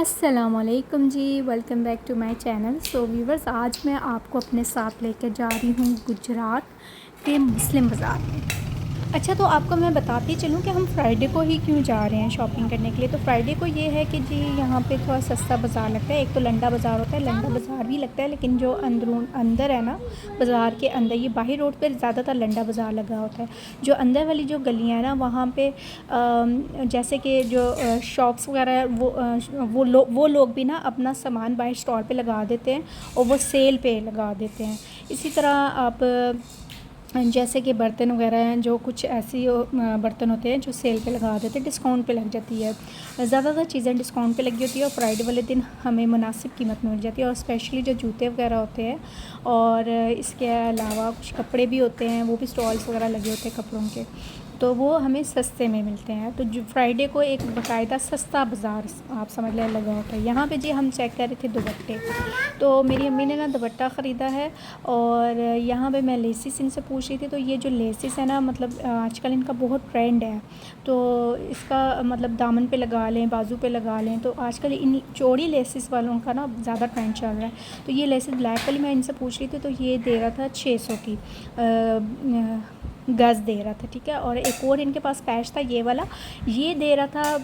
अस्सलामुअलैकुम जी, welcome back to my channel. So viewers, आज मैं आपको अपने साथ लेकर जा रही हूँ गुजरात के मुस्लिम बाज़ार में। अच्छा, तो आपको मैं बताती चलूँ कि हम फ्राइडे को ही क्यों जा रहे हैं शॉपिंग करने के लिए। तो फ्राइडे को ये है कि जी यहाँ पे थोड़ा सस्ता बाज़ार लगता है। एक तो लंडा बाज़ार होता है, लंडा बाज़ार भी लगता है, लेकिन जो अंदर है ना, बाज़ार के अंदर, ये बाहरी रोड पर ज़्यादातर लंडा बाज़ार लगा होता है। जो अंदर वाली जो गलियाँ हैं ना, वहाँ पे जैसे कि जो शॉप्स वगैरह है, वो लोग भी ना अपना सामान बाहर स्टॉल पे लगा देते हैं और वो सेल पे लगा देते हैं। इसी तरह आप जैसे कि बर्तन वगैरह हैं, जो कुछ ऐसी बर्तन होते हैं जो सेल पे लगा देते हैं, डिस्काउंट पे लग जाती है। ज़्यादातर चीज़ें डिस्काउंट पे लगी होती है और फ्राइडे वाले दिन हमें मुनासिब कीमत में मिल जाती है। और स्पेशली जो जूते वगैरह होते हैं और इसके अलावा कुछ कपड़े भी होते हैं, वो भी स्टॉल्स वगैरह लगे होते हैं कपड़ों के, तो वो हमें सस्ते में मिलते हैं। तो जो फ्राइडे को एक बाकायदा सस्ता बाज़ार आप समझ लें लगा होता है। यहाँ पे जी हम चेक कर रहे थे दुपट्टे, तो मेरी अम्मी ने ना दुपट्टा ख़रीदा है और यहाँ पे मैं लेसिस इनसे पूछ रही थी। तो ये जो लेसिस है ना, मतलब आजकल इनका बहुत ट्रेंड है, तो इसका मतलब दामन पे लगा लें, बाजू पे लगा लें, तो आजकल इन चौड़ी लेसिस वालों का ना ज़्यादा ट्रेंड चल रहा है। तो ये लेसिस ब्लैक वाली मैं इनसे पूछ रही थी, तो ये दे रहा था 600 की गज़ दे रहा था, ठीक है। और एक और इनके पास पैच था ये वाला, ये दे रहा था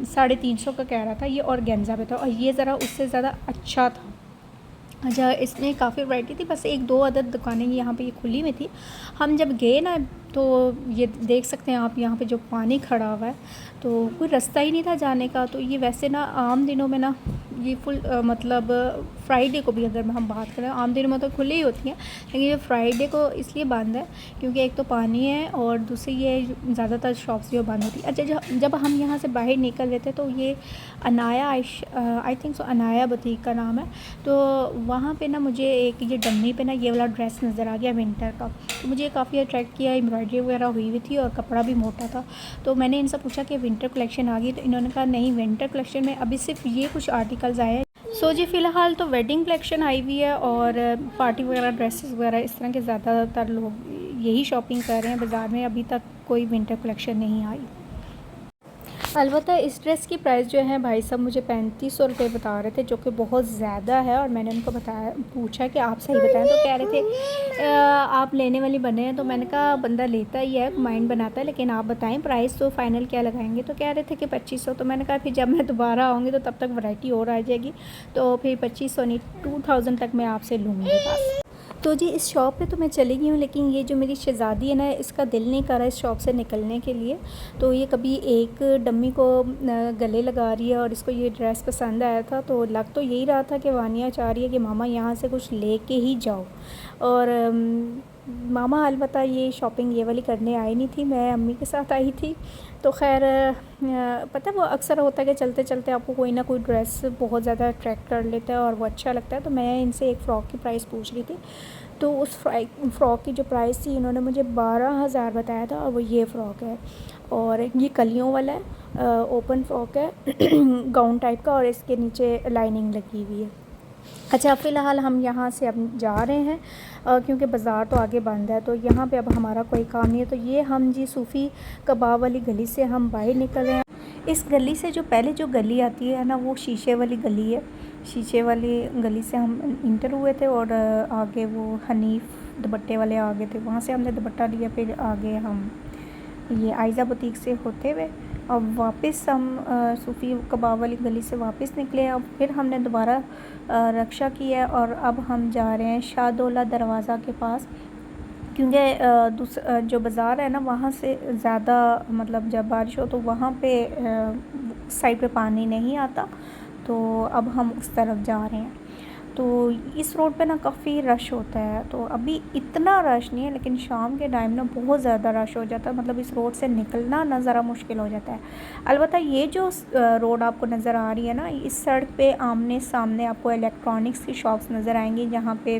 350 का कह रहा था ये, और गेंजा पे था, और ये ज़रा उससे ज़्यादा अच्छा था। अच्छा, इसमें काफ़ी वैरायटी थी, बस एक दो अदद दुकानें यहाँ पे ये खुली हुई थी। हम जब गए ना, तो ये देख सकते हैं आप, यहाँ पे जो पानी खड़ा हुआ है, तो कोई रास्ता ही नहीं था जाने का। तो ये वैसे ना आम दिनों में ना ये फुल मतलब फ्राइडे को भी अगर हम बात करें, आम दिनों में तो खुली ही होती हैं, लेकिन ये फ्राइडे को इसलिए बंद है क्योंकि एक तो पानी है और दूसरी ये ज़्यादातर शॉप्स जो बंद होती है। अच्छा, जब हम यहाँ से बाहर निकल रहे थे, तो ये Anaya I think so Anaya boutique का नाम है, तो वहाँ पे ना मुझे एक ये डम्मी पे ना ये वाला ड्रेस नज़र आ गया विंटर का। तो मुझे काफ़ी अट्रैक्ट किया, एम्ब्रॉयडरी वगैरह हुई हुई थी और कपड़ा भी मोटा था। तो मैंने इनसे पूछा कि विंटर कलेक्शन आ गई, तो इन्होंने कहा नहीं, विंटर कलेक्शन में अभी सिर्फ ये कुछ आर्टिकल्स आए हैं। सो जी फ़िलहाल तो वेडिंग कलेक्शन आई हुई है और पार्टी वगैरह ड्रेसेस वगैरह इस तरह के ज़्यादातर लोग यही शॉपिंग कर रहे हैं बाज़ार में। अभी तक कोई विंटर कलेक्शन नहीं आई। अलबत्ता इस ड्रेस की प्राइस जो है भाई साहब मुझे 3500 रुपये बता रहे थे, जो कि बहुत ज़्यादा है। और मैंने उनको पूछा कि आप सही बताएं, तो कह रहे थे आप लेने वाली बने हैं। तो मैंने कहा बंदा लेता ही है, माइंड बनाता है, लेकिन आप बताएं प्राइस तो फ़ाइनल क्या लगाएंगे। तो कह रहे थे कि 2500। तो मैंने कहा फिर जब मैं दोबारा आऊँगी तो तब तक वैरायटी और आ जाएगी, तो फिर 2500 नहीं 2000 तक मैं आपसे लूँगी बस। तो जी इस शॉप पे तो मैं चली गई हूँ, लेकिन ये जो मेरी शहज़ादी है ना, इसका दिल नहीं कर रहा इस शॉप से निकलने के लिए। तो ये कभी एक डम्मी को गले लगा रही है और इसको ये ड्रेस पसंद आया था, तो लग तो यही रहा था कि वानिया चाह रही है कि मामा यहाँ से कुछ लेके ही जाओ। और मामा अलबत्ता ये शॉपिंग ये वाली करने आई नहीं थी, मैं अम्मी के साथ आई थी। तो खैर पता है वो अक्सर होता है कि चलते चलते आपको कोई ना कोई ड्रेस बहुत ज़्यादा अट्रैक्ट कर लेता है और वो अच्छा लगता है। तो मैं इनसे एक फ़्रॉक की प्राइस पूछ रही थी, तो उस फ़्रॉक की जो प्राइस थी इन्होंने मुझे 12,000 बताया था, और वो ये फ़्रॉक है। और ये कलियों वाला है, ओपन फ्रॉक है गाउन टाइप का, और इसके नीचे लाइनिंग लगी हुई है। अच्छा, फ़िलहाल हम यहाँ से अब जा रहे हैं क्योंकि बाज़ार तो आगे बंद है, तो यहाँ पे अब हमारा कोई काम नहीं है। तो ये हम जी सूफ़ी कबाब वाली गली से हम बाहर निकल रहे हैं। इस गली से जो पहले जो गली आती है ना, वो शीशे वाली गली है। शीशे वाली गली से हम इंटर हुए थे और आगे वो हनीफ़ दुपट्टे वाले आगे थे, वहाँ से हमने दुपट्टा लिया। फिर आगे हम ये आयज़ा बुटीक से होते हुए अब वापस हम सूफ़ी कबाब वाली गली से वापस निकले। अब फिर हमने दोबारा रक्षा की है और अब हम जा रहे हैं शाहदौला दरवाज़ा के पास, क्योंकि जो बाज़ार है ना, वहाँ से ज़्यादा मतलब जब बारिश हो तो वहाँ पे साइड पे पानी नहीं आता, तो अब हम उस तरफ जा रहे हैं। तो इस रोड पे ना काफ़ी रश होता है, तो अभी इतना रश नहीं है, लेकिन शाम के टाइम ना बहुत ज़्यादा रश हो जाता है। मतलब इस रोड से निकलना ना ज़रा मुश्किल हो जाता है। अलबत्ता ये जो रोड आपको नज़र आ रही है ना, इस सड़क पे आमने सामने आपको इलेक्ट्रॉनिक्स की शॉप्स नज़र आएंगी, जहाँ पे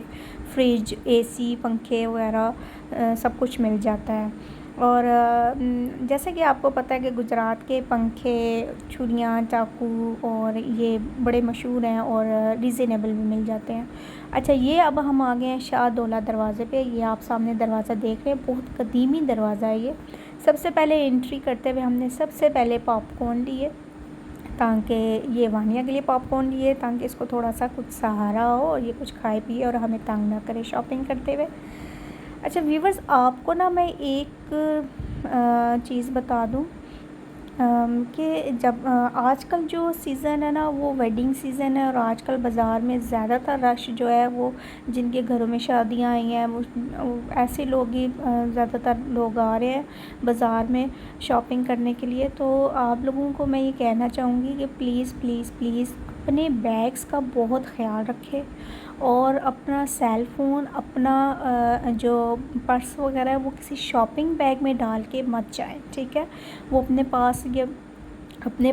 फ्रिज, एसी, पंखे वगैरह सब कुछ मिल जाता है। और जैसे कि आपको पता है कि गुजरात के पंखे, छुरियाँ, चाकू और ये बड़े मशहूर हैं और रीज़नेबल भी मिल जाते हैं। अच्छा, ये अब हम आ गए हैं शाहदौला दरवाज़े पे। ये आप सामने दरवाज़ा देख रहे हैं, बहुत कदीमी दरवाज़ा है ये। सबसे पहले एंट्री करते हुए हमने सबसे पहले पॉपकॉर्न लिए, ताकि ये वानिया के लिए पॉपकॉर्न लिए ताकि इसको थोड़ा सा कुछ सहारा हो और ये कुछ खाए पिए और हमें तंग ना करे शॉपिंग करते हुए। अच्छा व्यूवर्स, आपको ना मैं एक चीज़ बता दूँ कि जब आजकल जो सीज़न है ना वो वेडिंग सीज़न है और आजकल बाज़ार में ज़्यादातर रश जो है वो जिनके घरों में शादियां आई हैं वो ऐसे लोग ही ज़्यादातर लोग आ रहे हैं बाज़ार में शॉपिंग करने के लिए। तो आप लोगों को मैं ये कहना चाहूँगी कि प्लीज़ प्लीज़ प्लीज़ अपने बैग्स का बहुत ख्याल रखें और अपना सेल फ़ोन अपना जो पर्स वगैरह है वो किसी शॉपिंग बैग में डाल के मत जाएं, ठीक है। वो अपने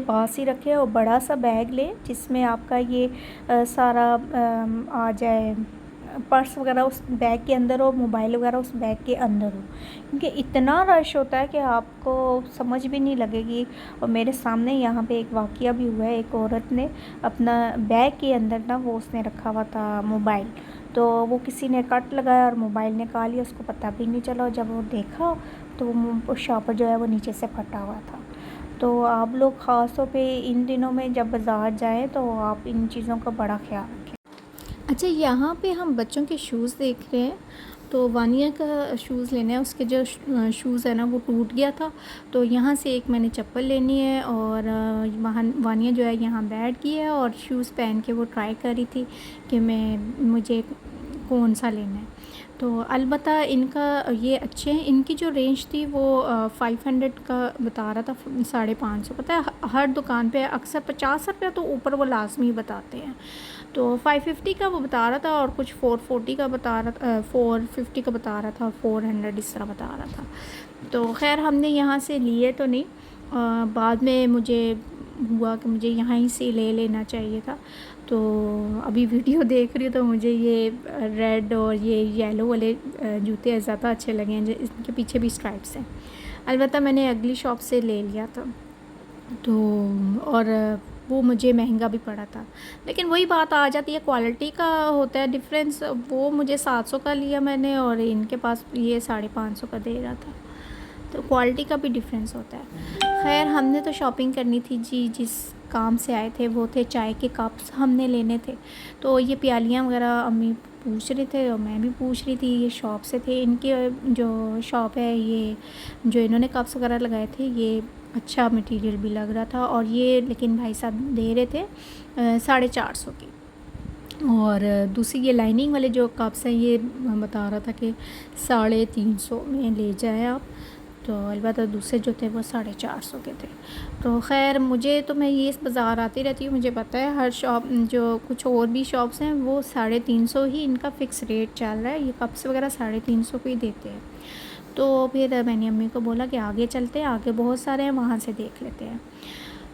पास ही रखें और बड़ा सा बैग लें जिसमें आपका ये सारा आ जाए, पर्स वगैरह उस बैग के अंदर हो, मोबाइल वगैरह उस बैग के अंदर हो, क्योंकि इतना रश होता है कि आपको समझ भी नहीं लगेगी। और मेरे सामने यहाँ पे एक वाक़या भी हुआ है, एक औरत ने अपना बैग के अंदर ना वो उसने रखा हुआ था मोबाइल, तो वो किसी ने कट लगाया और मोबाइल निकाल लिया, उसको पता भी नहीं चला। और जब वो देखा तो वो शॉपर जो है वो नीचे से फटा हुआ था। तो आप लोग ख़ास तौर पे इन दिनों में जब बाज़ार जाएँ तो आप इन चीज़ों का बड़ा ख्याल रखें। अच्छा, यहाँ पे हम बच्चों के शूज़ देख रहे हैं, तो वानिया का शूज़ लेना है। उसके जो शूज़ है ना वो टूट गया था, तो यहाँ से एक मैंने चप्पल लेनी है और वहाँ वानिया जो है यहाँ बैठ गई है और शूज़ पहन के वो ट्राई कर रही थी कि मुझे कौन सा लेना है। तो अलबत्ता इनका ये अच्छे हैं, इनकी जो रेंज थी वो 500 का बता रहा था, 550। पता है हर दुकान पे अक्सर 50 रुपया तो ऊपर वो लाजमी बताते हैं, तो 550 का वो बता रहा था और कुछ 440 का बता रहा था, 450 का बता रहा था, 400 इस तरह बता रहा था। तो खैर हमने यहाँ से लिए तो नहीं, बाद में मुझे हुआ कि मुझे यहाँ ही से ले लेना चाहिए था। तो अभी वीडियो देख रही हूँ तो मुझे ये रेड और ये येलो वाले जूते ज़्यादा अच्छे लगे हैं, इनके पीछे भी स्ट्राइप्स हैं। अलबत्ता मैंने अगली शॉप से ले लिया था, तो और वो मुझे महंगा भी पड़ा था, लेकिन वही बात आ जाती है, क्वालिटी का होता है डिफरेंस। वो मुझे 700 का लिया मैंने और इनके पास ये 550 का दे रहा था, तो क्वालिटी का भी डिफरेंस होता है। खैर हमने तो शॉपिंग करनी थी जी, जिस काम से आए थे वो थे चाय के कप्स हमने लेने थे। तो ये प्यालियाँ वगैरह अम्मी पूछ रहे थे और मैं भी पूछ रही थी, ये शॉप से थे। इनकी जो शॉप है, ये जो इन्होंने कप्स वगैरह लगाए थे ये अच्छा मटेरियल भी लग रहा था, और ये लेकिन भाई साहब दे रहे थे 450 की। और दूसरी ये लाइनिंग वाले जो कप्स हैं ये बता रहा था कि 350 में ले जाए आप, तो अलबत्ता दूसरे जो थे वो 450 के थे। तो खैर मुझे तो मैं ये इस बाज़ार आती रहती हूँ, मुझे पता है हर शॉप जो कुछ और भी शॉप्स हैं वो 350 ही इनका फ़िक्स रेट चल रहा है। ये कप्स वगैरह 350 को ही देते हैं। तो फिर मैंने अम्मी को बोला कि आगे चलते हैं, आगे बहुत सारे हैं वहाँ से देख लेते हैं।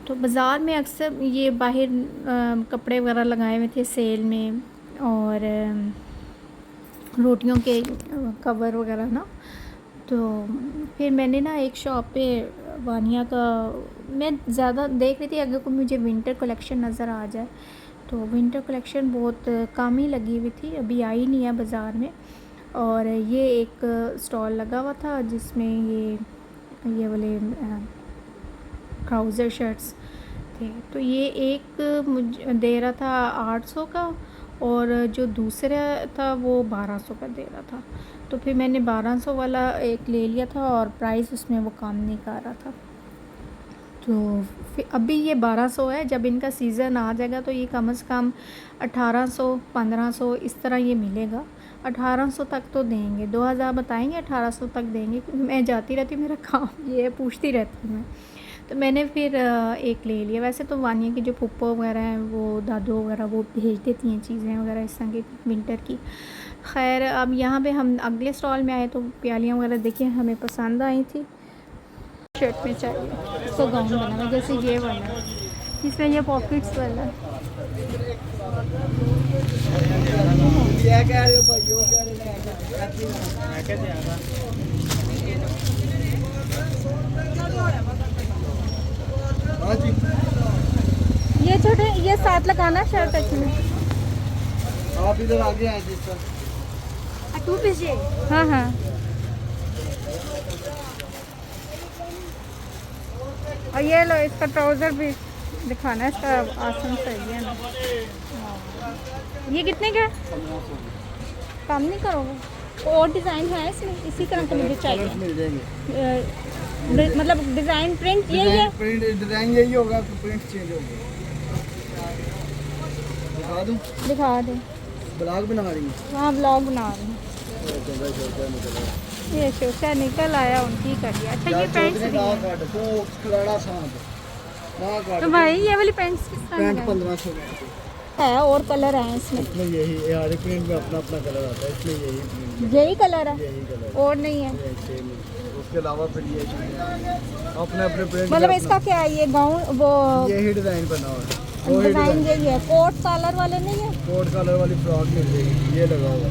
तो बाज़ार में अक्सर ये बाहर कपड़े वगैरह लगाए हुए थे सेल में, और रोटियों के कवर वगैरह ना। तो फिर मैंने ना एक शॉप पे वानिया का मैं ज़्यादा देख रही थी, अगर कोई मुझे विंटर कलेक्शन नज़र आ जाए। तो विंटर कलेक्शन बहुत कम ही लगी हुई थी, अभी आई नहीं है बाज़ार में। और ये एक स्टॉल लगा हुआ था जिसमें ये वाले ट्राउज़र शर्ट्स थे। तो ये एक मुझे दे रहा था 800 का, और जो दूसरा था वो 1200 का दे रहा था। तो फिर मैंने 1200 वाला एक ले लिया था और प्राइस उसमें वो कम नहीं कर रहा था। तो फिर अभी ये 1200 है, जब इनका सीज़न आ जाएगा तो ये कम से कम 1800 1500 इस तरह ये मिलेगा। 1800 तक तो देंगे, 2000 बताएंगे, 1800 तक देंगे, क्योंकि मैं जाती रहती हूँ, मेरा काम ये है, पूछती रहती हूँ मैं। तो मैंने फिर एक ले लिया। वैसे तो वानिया की जो पुप्पो वगैरह हैं वो दादू वगैरह वो भेज देती हैं चीज़ें वगैरह इस तरह की विंटर की। खैर अब यहाँ पे हम अगले स्टॉल में आए तो प्यालियाँ वगैरह देखिए हमें पसंद आई थी। शर्ट में चाहिए इसको गाउन बना हुआ, जैसे ये वाला इसमें ये पॉकेट्स वाला है। ये छोटे ये साथ लगाना शर्ट में। आप इधर आगे आए थे सर। 2 पीस। हाँ हाँ, और ये लो इसका ट्राउज़र भी दिखाना इसका आसन सही है ना। ये कितने का है? 1500 कम नहीं करोगे? और डिज़ाइन है इसमें? इसी तरह का मुझे चाहिए। कलर्स मिल जाएंगे। मतलब डिज़ाइन प्रिंट यही है? प्रिंट डिज़ाइन यही होगा, तो प्रिंट चेंज होगा। दिखा दूँ? दिखा दे। ब्लॉग बना रही है। हाँ ब्लॉग बना रही हूँ। ये शोशा निकल आया उनकी कर दिया। अच्छा ये पैंट्स भी है। तो भाई ये वाली पैंट्स किस तरह पैंट की 1500 है? और कलर हैं इसमें? इसमें यही हर एक प्रिंट में अपना अपना कलर आता है, इसमें यही प्रिंट यही कलर है यही कलर और नहीं है? ये सेम है। उसके अलावा फिर ये चीज़ें अपने अपने प्रिंट मतलब इसका क्या है? ये गाउन वो यही डिज़ाइन बना हुआ है। वही डिज़ाइन यही है? कोट कॉलर वाले नहीं है? कोट कलर वाली फ्रॉक मिल जाएगी। ये लगा हुआ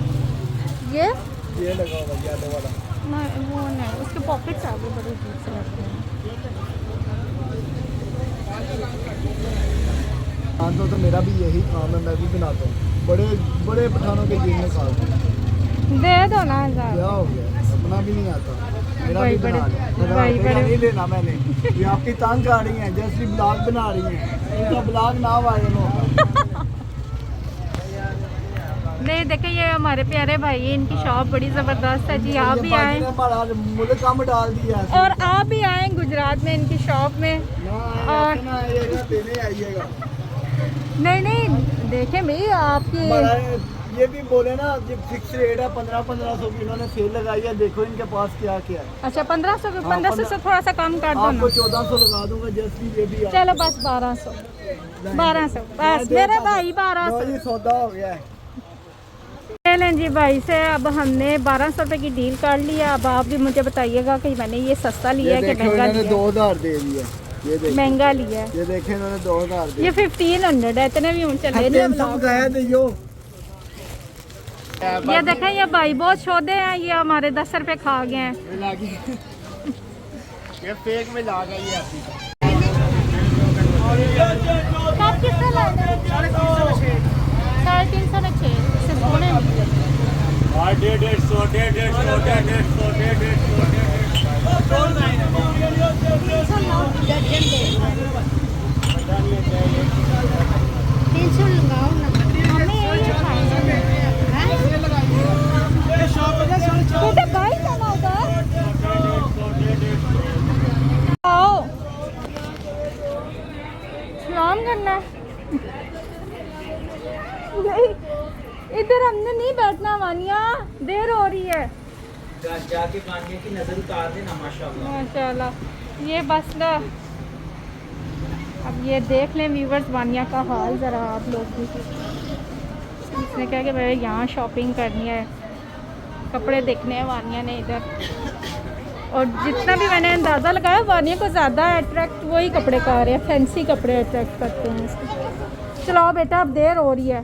ये लगा हुआ येलो वाला। नहीं वो नहीं, उसके पॉकेट्स आगे बड़े अजीब से लगते हैं। हाँ तो मेरा भी यही काम है, मैं भी बनाता हूँ। बड़े बड़े पठानों के जीन में खाता हूँ। दे दो ना हजार। क्या हो गया, अपना भी नहीं आता, मेरा भाई भी बना बड़े- लिया। भाई बड़े- नहीं लेना मैंने, ये आपकी तंग आ रही हैं, जैसे ब्लॉग बना रही हैं, इनका ब्लॉग ना वायरल होगा। नहीं देखे ये हमारे प्यारे भाई हैं, इनकी शॉप बड़ी ज़बरदस्त है जी। आप भी आए हमारा मुल्क कम डाल दिया है। और आप भी आए गुजरात में इनकी शॉप में। और- ना आइएगा, देने आइएगा। नहीं नहीं देखें भाई आपकी हमारा ये भी बोले ना, ये फिक्स रेट है 1500 की, इन्होंने सेल लगाई है। देखो इनके पास क्या क्या है। अच्छा 1500 हाँ, 1500 से थोड़ा सा कम कर दो आपको ना। 1400 लगा दूंगा, जैसे ये भी चलो बस 1200 बस मेरे भाई 1200 ये सौदा हो गया है। ले लें जी भाई से। अब हमने 1200 रुपये की डील कर लिया। अब आप भी मुझे बताइएगा कि मैंने ये सस्ता लिया है कि देखो महंगा इन्होंने लिया है? 2000 दे दिया। ये देखो महंगा लिया है। ये देखे इन्होंने 2000 दे ये 1500 है, इतने भी ऊँचे ले लिया ब्लॉग। दियो। ये देखें ये भाई बहुत शोधे हैं, ये हमारे 10 रुपये खा गए हैं। ये फेक में ला गई है आपकी। आप किससे लाए? 350 में 6 इससे सोने में। 300 लगाओ ना, हमें यही खाएंगे। बेटा गाय जाना उधर आओ, सलाम करना है। नहीं इधर हमने नहीं बैठना वानिया, देर हो रही है। जाके वानिया की नजर उतार देना माशाल्लाह। माशाल्लाह ये बस ना। अब ये देख लें व्यूवर्स वानिया का हाल ज़रा आप लोग भी। इसने कहा कि भाई यहाँ शॉपिंग करनी है, कपड़े देखने हैं वानिया ने इधर। और जितना भी मैंने अंदाज़ा लगाया वानिया को ज़्यादा अट्रैक्ट वही कपड़े कर रहे हैं, फैंसी कपड़े अट्रैक्ट करते हैं इसको। चलाओ बेटा अब देर हो रही है।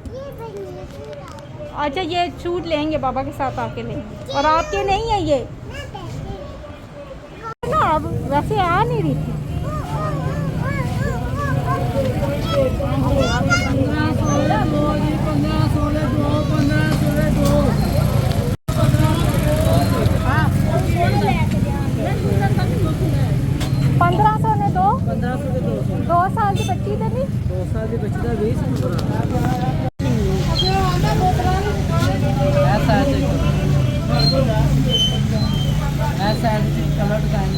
अच्छा ये सूट लेंगे, बाबा के साथ आके लेंगे। और आपके नहीं है ये ना, अब वैसे आ नहीं रही थी। पंद्रह सौ ने दो 2 साल की बच्ची तो नहीं। 2 साल की बच्ची का 20 ऐसा कलर डिजाइन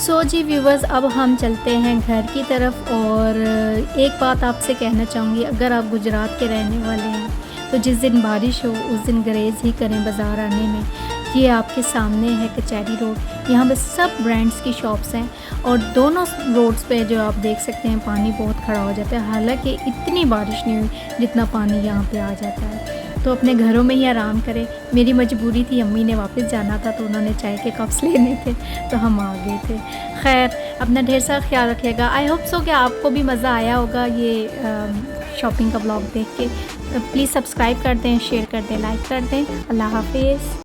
सो जी व्यूवर्स अब हम चलते हैं घर की तरफ। और एक बात आपसे कहना चाहूँगी, अगर आप गुजरात के रहने वाले हैं तो जिस दिन बारिश हो उस दिन गुरेज ही करें बाज़ार आने में, ये आपके सामने है कचहरी रोड। यहाँ पे सब ब्रांड्स की शॉप्स हैं और दोनों रोड्स पे जो आप देख सकते हैं पानी बहुत खड़ा हो जाता है। हालांकि इतनी बारिश नहीं हुई जितना पानी यहाँ पे आ जाता है। तो अपने घरों में ही आराम करें। मेरी मजबूरी थी, अम्मी ने वापस जाना था तो उन्होंने चाय के कप्स लेने थे तो हम आ गए थे। खैर अपना ढेर सारा ख्याल रखिएगा। आई होप सो कि आपको भी मज़ा आया होगा ये शॉपिंग का ब्लॉग देख के। प्लीज़ सब्सक्राइब कर दें, शेयर कर दें, लाइक कर दें। अल्लाह हाफिज़।